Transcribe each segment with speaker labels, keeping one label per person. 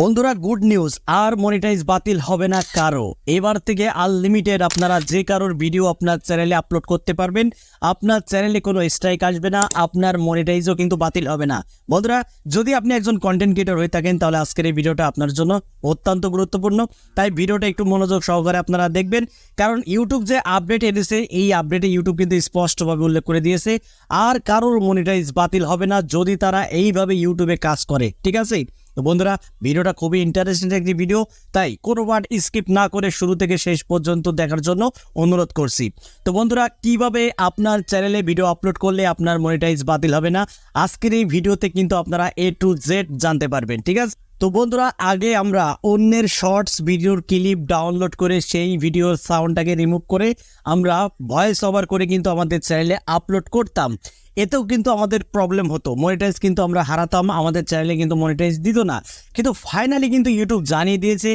Speaker 1: বন্ধুরা good news, আর monetize বাতিল হবে না কারো। এবার থেকে আনলিমিটেড আপনারা যে কারোর ভিডিও আপনার চ্যানেলে আপলোড করতে পারবেন। আপনার চ্যানেলে কোনো স্ট্রাইক আসবে না, আপনার মনিটাইজও কিন্তু বাতিল হবে না। বন্ধুরা, যদি আপনি একজন কন্টেন্ট ক্রিয়েটর হয়ে থাকেন তাহলে আজকের এই ভিডিওটা আপনার জন্য অত্যন্ত গুরুত্বপূর্ণ। তাই ভিডিওটা একটু মনোযোগ সহকারে আপনারা দেখবেন, কারণ ইউটিউব যে আপডেট এনেছে এই আপডেটে ইউটিউব কিন্তু স্পষ্টভাবে উল্লেখ করে দিয়েছে আর কারোর মনিটাইজ বাতিল হবে না যদি তারা এইভাবে ইউটিউবে কাজ করে। ঠিক আছে? তো বন্ধুরা, ভিডিওটা খুবই ইন্টারেস্টিং একটি ভিডিও, তাই কোনো ওয়ার্ড স্কিপ না করে শুরু থেকে শেষ পর্যন্ত দেখার জন্য অনুরোধ করছি। তো বন্ধুরা, কিভাবে আপনার চ্যানেলে ভিডিও আপলোড করলে আপনার মনিটাইজ বাতিল হবে না, আজকের এই ভিডিওতে কিন্তু আপনারা A to Z জানতে পারবেন। ঠিক আছে? তো বন্ধুরা, আগে আমরা অন্যের শর্টস ভিডিওর ক্লিপ ডাউনলোড করে সেই ভিডিওর সাউন্ডটাকে রিমুভ করে আমরা ভয়েস ওভার করে কিন্তু আমাদের চ্যানেলে আপলোড করতাম। এতেও কিন্তু আমাদের প্রবলেম হতো, মনিটাইজ কিন্তু আমরা হারাতাম, আমাদের চ্যানেলে কিন্তু মনিটাইজ দিত না। কিন্তু ফাইনালি কিন্তু ইউটিউব জানিয়ে দিয়েছে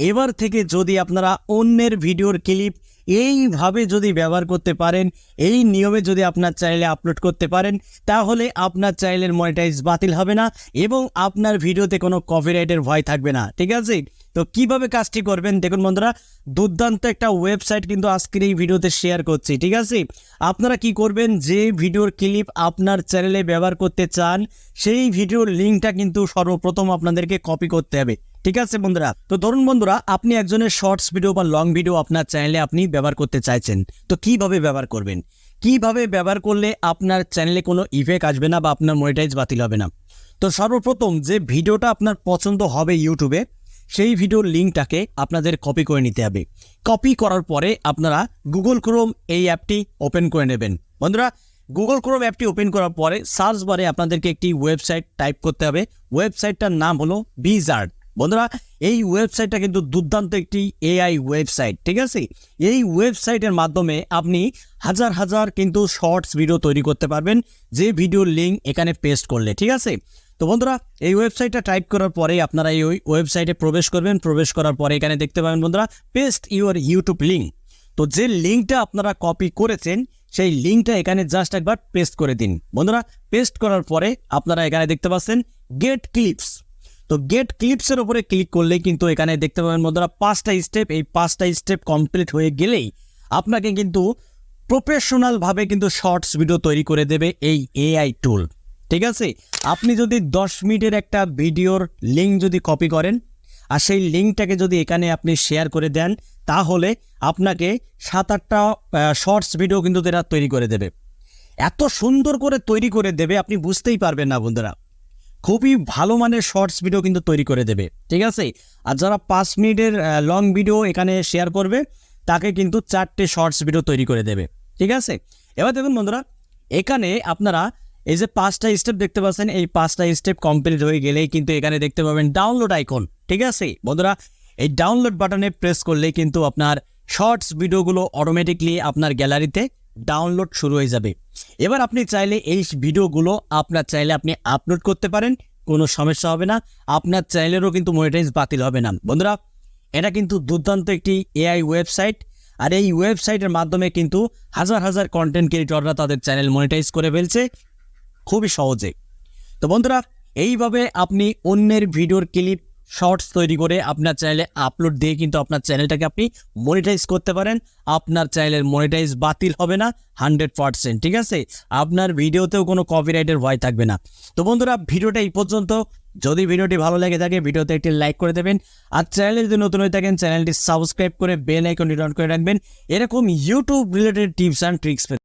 Speaker 1: এবার থেকে যদি আপনারা অন্যের ভিডিওর ক্লিপ এইভাবে যদি ব্যবহার করতে পারেন, এই নিয়মে যদি আপনার চ্যানেলে আপলোড করতে পারেন, তাহলে আপনার চ্যানেলের মনিটাইজ বাতিল হবে না এবং আপনার ভিডিওতে কোনো কপিরাইটের ভয় থাকবে না। ঠিক আছে? তো কিভাবে কাজটি করবেন দেখুন বন্ধুরা, দুর্দান্ত একটা ওয়েবসাইট কিন্তু আজকের এই ভিডিওতে শেয়ার করছি। ঠিক আছে? আপনারা কি করবেন, যে ভিডিওর ক্লিপ আপনার চ্যানেলে ব্যবহার করতে চান সেই ভিডিওর লিঙ্কটা কিন্তু সর্বপ্রথম আপনাদেরকে কপি করতে হবে। ঠিক আছে বন্ধুরা? তো ধরুন বন্ধুরা, আপনি একজনের শর্টস ভিডিও বা লং ভিডিও আপনার চ্যানেলে আপনি ব্যবহার করতে চাইছেন। তো কিভাবে ব্যবহার করবেন, কিভাবে ব্যবহার করলে আপনার চ্যানেলে কোনো ইফেক্ট আসবে না বা আপনার মনিটাইজ বাতিল হবে না? তো সর্বপ্রথম যে ভিডিওটা আপনার পছন্দ হবে ইউটিউবে, সেই ভিডিওর লিঙ্কটাকে আপনাদের কপি করে নিতে হবে। কপি করার পরে আপনারা গুগল ক্রোম এই অ্যাপটি ওপেন করে নেবেন। বন্ধুরা, গুগল ক্রোম অ্যাপটি ওপেন করার পরে সার্চ বারে আপনাদেরকে একটি ওয়েবসাইট টাইপ করতে হবে। ওয়েবসাইটটার নাম হলো বিজার্ড। বন্ধুরা, এই ওয়েবসাইটটা কিন্তু দুর্দান্ত একটি AI ওয়েবসাইট। ঠিক আছে? এই ওয়েবসাইটের মাধ্যমে আপনি হাজার হাজার কিন্তু শর্টস ভিডিও তৈরি করতে পারবেন, যে ভিডিওর লিঙ্ক এখানে পেস্ট করলে। ঠিক আছে? তো বন্ধুরা, এই ওয়েবসাইটটা টাইপ করার পরে আপনারা এই ওয়েবসাইটে প্রবেশ করবেন। প্রবেশ করার পরে এখানে দেখতে পাবেন বন্ধুরা, পেস্ট ইউর ইউটিউব লিঙ্ক। তো যে লিঙ্কটা আপনারা কপি করেছেন সেই লিঙ্কটা এখানে জাস্ট একবার পেস্ট করে দিন। বন্ধুরা, পেস্ট করার পরে আপনারা এখানে দেখতে পাচ্ছেন গেট ক্লিপস। তো গেট ক্লিপসের উপরে ক্লিক করলে কিন্তু এখানে দেখতে পাবেন বন্ধুরা 5টা স্টেপ। এই 5টা স্টেপ কমপ্লিট হয়ে গেলেই আপনাকে কিন্তু প্রফেশনালভাবে কিন্তু শর্টস ভিডিও তৈরি করে দেবে এই AI টুল। ঠিক আছে? আপনি যদি 10 মিনিটের একটা ভিডিওর লিঙ্ক যদি কপি করেন আর সেই লিঙ্কটাকে যদি এখানে আপনি শেয়ার করে দেন, তাহলে আপনাকে 7-8টা শর্টস ভিডিও কিন্তু এরা তৈরি করে দেবে। এত সুন্দর করে তৈরি করে দেবে আপনি বুঝতেই পারবেন না বন্ধুরা। খুবই ভালো মানের শর্টস ভিডিও কিন্তু তৈরি করে দেবে। ঠিক আছে? আর যারা 5 মিনিটের লং ভিডিও এখানে শেয়ার করবে তাকে কিন্তু 4টে শর্টস ভিডিও তৈরি করে দেবে। ঠিক আছে? এবার দেখুন বন্ধুরা, এখানে আপনারা এই যে 5টা স্টেপ দেখতে পাচ্ছেন, এই 5টা স্টেপ কমপ্লিট হয়ে গেলেই কিন্তু এখানে দেখতে পাবেন ডাউনলোড আইকন। ঠিক আছে বন্ধুরা, এই ডাউনলোড বাটনে প্রেস করলেই কিন্তু আপনার শর্টস ভিডিওগুলো অটোমেটিকলি আপনার গ্যালারিতে ডাউনলোড শুরু হয়ে যাবে। এবার আপনি চাইলে এই ভিডিওগুলো আপনার চাইলে আপনি আপলোড করতে পারেন, কোনো সমস্যা হবে না। আপনার চ্যানেলেরও কিন্তু মনিটাইজ বাতিল হবে না। বন্ধুরা, এটা কিন্তু দুর্দান্ত একটি AI ওয়েবসাইট, আর এই ওয়েবসাইটের মাধ্যমে কিন্তু হাজার হাজার কন্টেন্ট ক্রিয়েটররা তাদের চ্যানেল মনিটাইজ করে ফেলছে খুবই সহজে। তো বন্ধুরা, এইভাবে আপনি অন্যের ভিডিওর ক্লিপ শর্টস তৈরি করে আপনার চ্যানেলে আপলোড দিয়ে কিন্তু আপনার চ্যানেলটাকে আপনি মনিটাইজ করতে পারেন। আপনার চ্যানেলের মনিটাইজ বাতিল হবে না 100%। ঠিক আছে? আপনার ভিডিওতেও কোনো কপিরাইটের ভয় থাকবে না। তো বন্ধুরা, ভিডিওটা এই পর্যন্ত। যদি ভিডিওটি ভালো লেগে থাকে ভিডিওতে একটি লাইক করে দেবেন, আর চ্যানেলে যদি নতুন হয়ে থাকেন চ্যানেলটি সাবস্ক্রাইব করে বেল আইকনটি অন করে রাখবেন এরকম YouTube related tips and tricks.